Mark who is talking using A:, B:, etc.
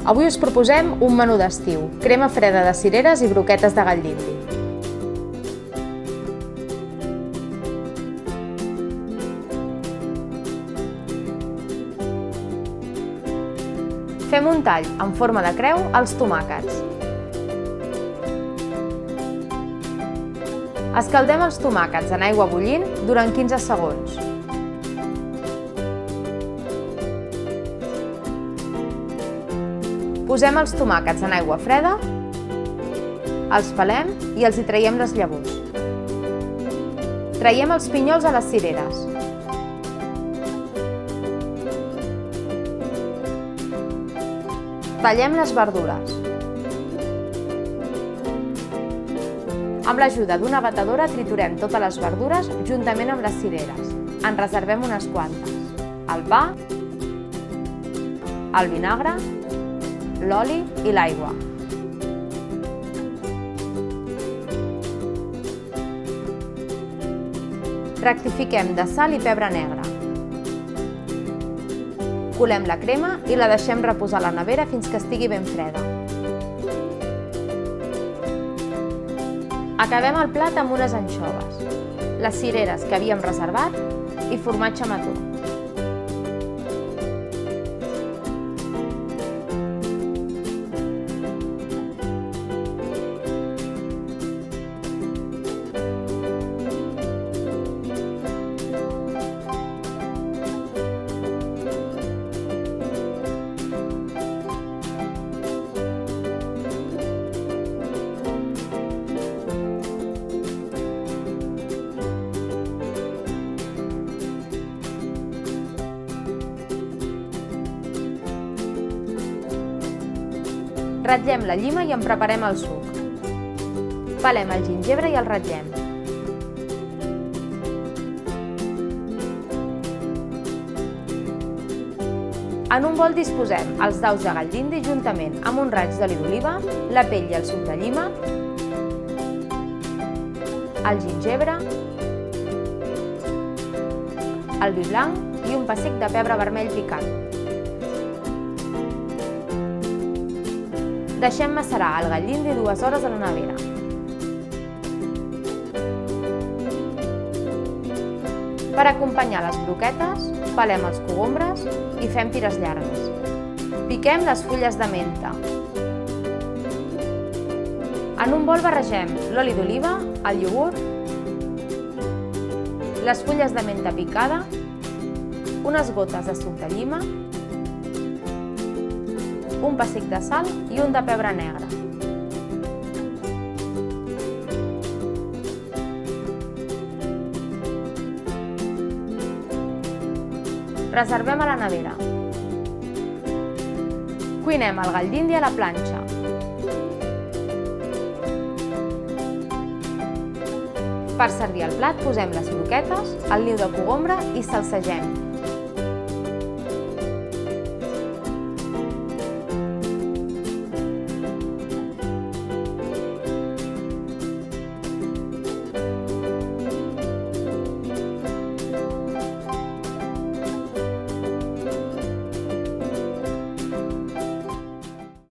A: Avui us proposem un menú d'estiu, crema freda de cireres i broquetes de gall d'indi. Fem un tall en forma de creu als tomàquets. Escaldem els tomàquets en aigua bullint durant 15 segons. Posem els tomàquets en aigua freda, els pelem i els hi traiem les llavors. Traiem els pinyols a les cireres. Tallem les verdures. Amb l'ajuda d'una batedora triturem totes les verdures juntament amb les cireres. En reservem unes quantes. El pa, el vinagre, l'oli i l'aigua. Rectifiquem de sal i pebre negre. Colem la crema i la deixem reposar a la nevera fins que estigui ben freda. Acabem el plat amb unes anxoves, les cireres que havíem reservat i formatge mató. Ratllem la llima i en preparem el suc. Pelem el gingebre i el ratllem. En un bol disposem els daus de gall d'indi juntament amb un raig d'oli d'oliva, la pell i el suc de llima, el gingebre, el vi blanc i un pessic de pebre vermell picant. Deixem macerar el gall d'indi 2 hores a la nevera. Per acompanyar les broquetes, pelem els cogombres i fem tires llargues. Piquem les fulles de menta. En un bol barregem l'oli d'oliva, el iogurt, les fulles de menta picada, unes gotes de suc de llima, un pessic de sal i un de pebre negre. Reservem a la nevera. Cuinem el gall d'indi a la planxa. Per servir el plat posem les broquetes, el niu de cogombre i salsegem.